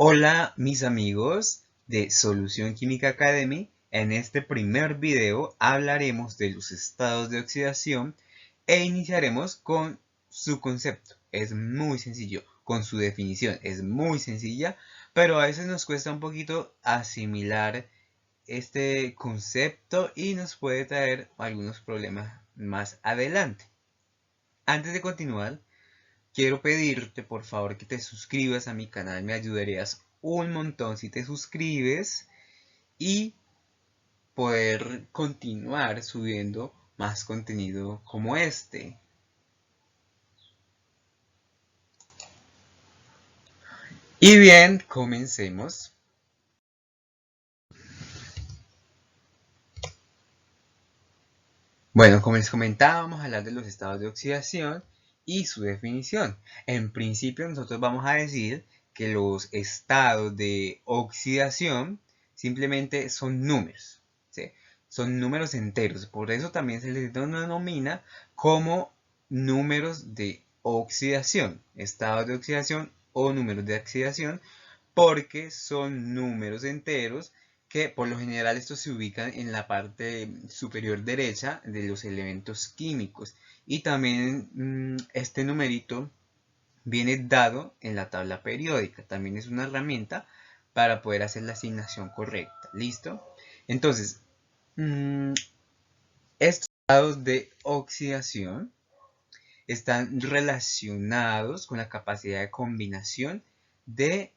Hola mis amigos de Solución Química Academy. En este primer video hablaremos de los estados de oxidación e iniciaremos con su concepto. Es muy sencillo, con su definición es muy sencilla, pero a veces nos cuesta un poquito asimilar este concepto y nos puede traer algunos problemas más adelante. Antes de continuar, quiero pedirte por favor que te suscribas a mi canal, me ayudarías un montón si te suscribes y poder continuar subiendo más contenido como este. Y bien, comencemos. Bueno, como les comentaba, vamos a hablar de los estados de oxidación y su definición. En principio, nosotros vamos a decir que los estados de oxidación simplemente son números, ¿sí? Son números enteros. Por eso también se les denomina como números de oxidación, estados de oxidación o números de oxidación, porque son números enteros que por lo general estos se ubican en la parte superior derecha de los elementos químicos. Y también este numerito viene dado en la tabla periódica. También es una herramienta para poder hacer la asignación correcta. ¿Listo? Entonces, estos estados de oxidación están relacionados con la capacidad de combinación de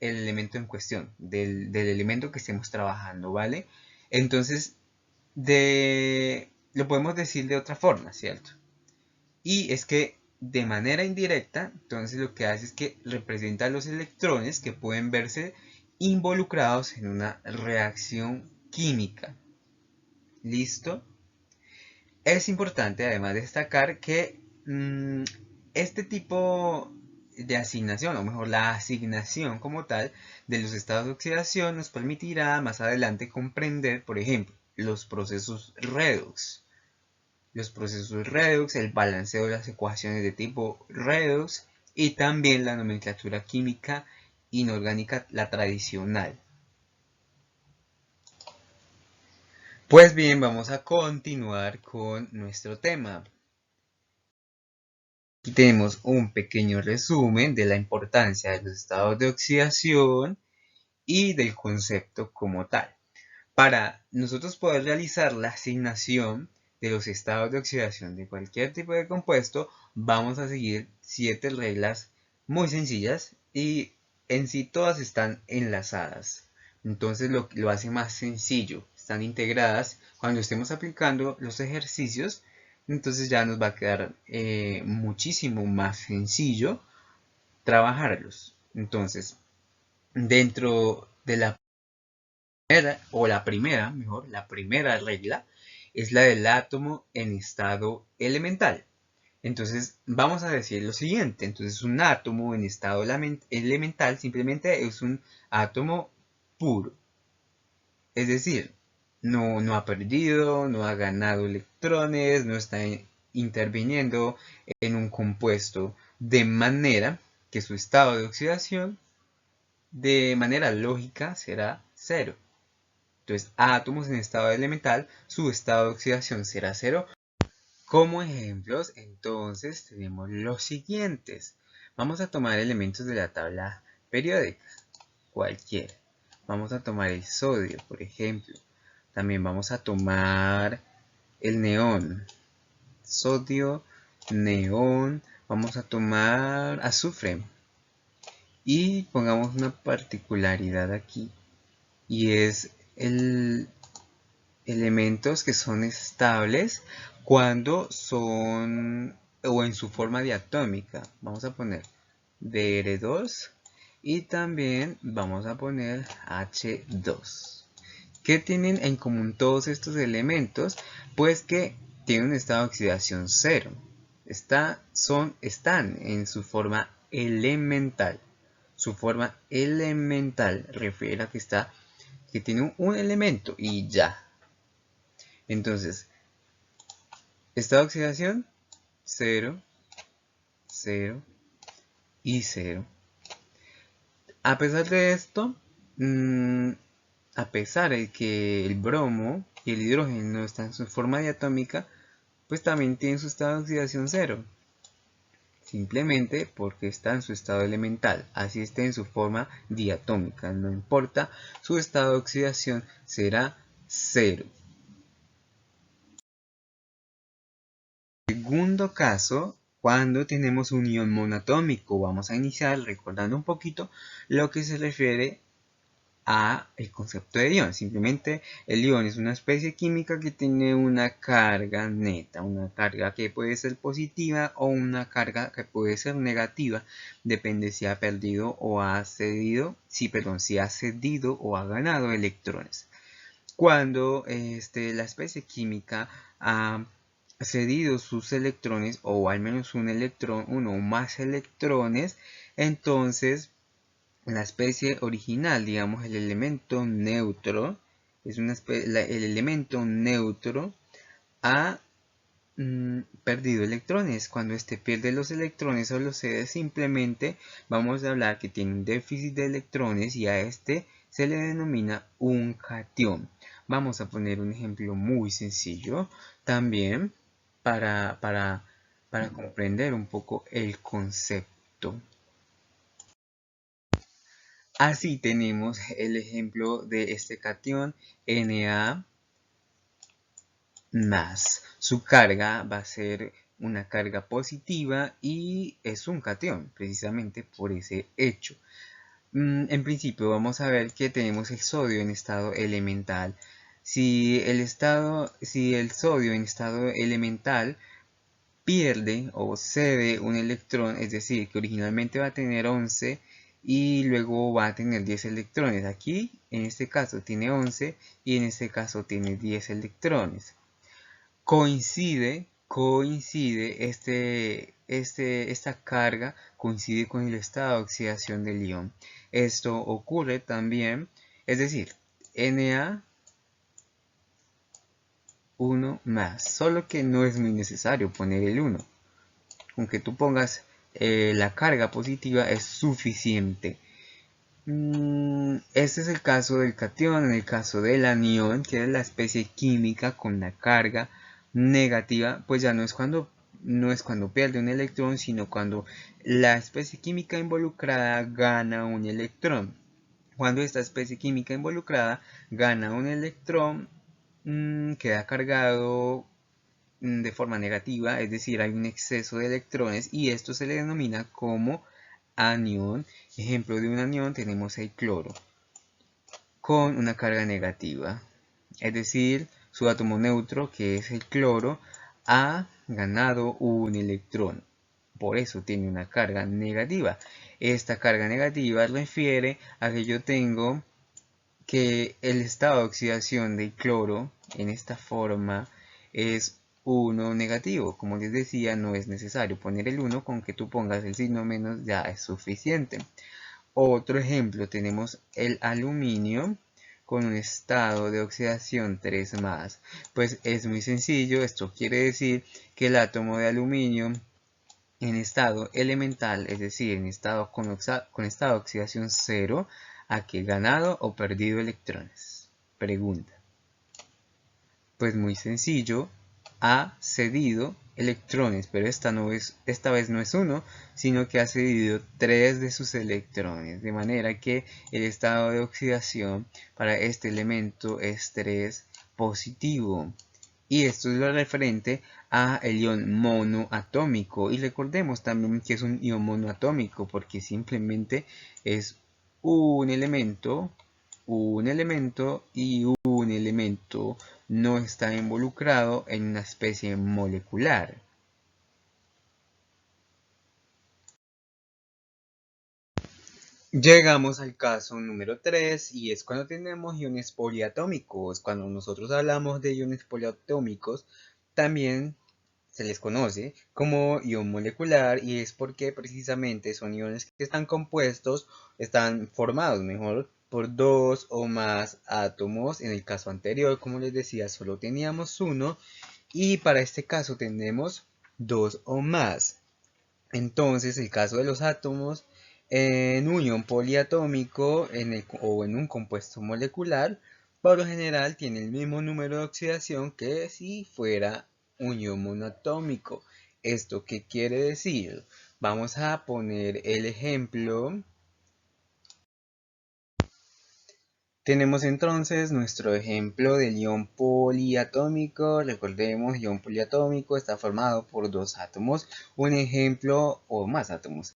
el elemento en cuestión, del elemento que estemos trabajando, ¿vale? Entonces, lo podemos decir de otra forma, ¿cierto? Y es que de manera indirecta, entonces lo que hace es que representa los electrones que pueden verse involucrados en una reacción química. ¿Listo? Es importante además destacar que este tipo de asignación, o mejor la asignación como tal de los estados de oxidación nos permitirá más adelante comprender, por ejemplo, los procesos redox. Los procesos redox, el balanceo de las ecuaciones de tipo redox y también la nomenclatura química inorgánica, la tradicional. Pues bien, vamos a continuar con nuestro tema. Aquí tenemos un pequeño resumen de la importancia de los estados de oxidación y del concepto como tal. Para nosotros poder realizar la asignación de los estados de oxidación de cualquier tipo de compuesto, vamos a seguir 7 reglas muy sencillas y en sí todas están enlazadas. Entonces lo hace más sencillo, están integradas. Cuando estemos aplicando los ejercicios, entonces ya nos va a quedar muchísimo más sencillo trabajarlos. Entonces, dentro de la primera regla es la del átomo en estado elemental. Entonces vamos a decir lo siguiente, entonces un átomo en estado elemental simplemente es un átomo puro, es decir, no ha perdido, no ha ganado electrones, no está interviniendo en un compuesto, de manera que su estado de oxidación de manera lógica será cero. Entonces, átomos en estado elemental, su estado de oxidación será cero. Como ejemplos, entonces tenemos los siguientes. Vamos a tomar elementos de la tabla periódica, cualquiera. Vamos a tomar el sodio, por ejemplo. También vamos a tomar el neón. Sodio, neón. Vamos a tomar azufre. Y pongamos una particularidad aquí. Y es el elementos que son estables cuando son o en su forma diatómica. Vamos a poner Dr2 y también vamos a poner H2. ¿Qué tienen en común todos estos elementos? Pues que tienen un estado de oxidación cero. Están en su forma elemental. Su forma elemental refiere a que tiene un elemento y ya. Entonces, estado de oxidación, 0, 0 y 0. A pesar de esto, a pesar de que el bromo y el hidrógeno no están en su forma diatómica, pues también tienen su estado de oxidación cero. Simplemente porque está en su estado elemental, así esté en su forma diatómica, no importa, su estado de oxidación será cero. Segundo caso, cuando tenemos un ion monoatómico, vamos a iniciar recordando un poquito lo que se refiere a el concepto de ion. Simplemente el ion es una especie química que tiene una carga neta, una carga que puede ser positiva o una carga que puede ser negativa, depende si ha perdido o ha cedido, si ha cedido o ha ganado electrones. Cuando la especie química ha cedido sus electrones o al menos un electrón, uno o más electrones, entonces la especie original, digamos el elemento neutro, es el elemento neutro ha perdido electrones. Cuando este pierde los electrones o los cede, simplemente vamos a hablar que tiene un déficit de electrones y a este se le denomina un cation. Vamos a poner un ejemplo muy sencillo también para comprender un poco el concepto. Así tenemos el ejemplo de este cation Na más. Su carga va a ser una carga positiva y es un cation, precisamente por ese hecho. En principio vamos a ver que tenemos el sodio en estado elemental. Si el sodio en estado elemental pierde o cede un electrón, es decir, que originalmente va a tener 11 y luego va a tener 10 electrones. Aquí, en este caso, tiene 11 y en este caso tiene 10 electrones. Coincide esta carga coincide con el estado de oxidación del ion. Esto ocurre también, es decir, Na 1 más, solo que no es muy necesario poner el 1. Con que tú pongas la carga positiva es suficiente. Este es el caso del cation. En el caso del anión, que es la especie química con la carga negativa, pues ya no es cuando pierde un electrón, sino cuando la especie química involucrada gana un electrón. Cuando esta especie química involucrada gana un electrón, queda cargado de forma negativa, es decir, hay un exceso de electrones y esto se le denomina como anión. Ejemplo de un anión tenemos el cloro con una carga negativa, es decir, su átomo neutro, que es el cloro, ha ganado un electrón, por eso tiene una carga negativa. Esta carga negativa refiere a que yo tengo que el estado de oxidación del cloro en esta forma es 1 negativo. Como les decía, no es necesario poner el 1, con que tú pongas el signo menos ya es suficiente. Otro ejemplo, tenemos el aluminio con un estado de oxidación 3 más. Pues es muy sencillo, esto quiere decir que el átomo de aluminio en estado elemental, es decir, en estado con estado de oxidación 0, ¿a qué ganado o perdido electrones? Pregunta. Pues muy sencillo, ha cedido electrones, pero esta vez no es 1, sino que ha cedido 3 de sus electrones, de manera que el estado de oxidación para este elemento es 3 positivo. Y esto es lo referente a el ion monoatómico. Y recordemos también que es un ion monoatómico porque simplemente es un elemento y un elemento no está involucrado en una especie molecular. Llegamos al caso número 3 y es cuando tenemos iones poliatómicos. Cuando nosotros hablamos de iones poliatómicos, también se les conoce como ion molecular y es porque precisamente son iones que están formados mejor por 2 o más átomos. En el caso anterior, como les decía, solo teníamos uno y para este caso tenemos 2 o más. Entonces, el caso de los átomos En un ion poliatómico o en un compuesto molecular, por lo general tiene el mismo número de oxidación que si fuera un ion monoatómico. ¿Esto qué quiere decir? Vamos a poner el ejemplo. Tenemos entonces nuestro ejemplo del ion poliatómico. Recordemos, ion poliatómico está formado por dos átomos. Un ejemplo o más átomos.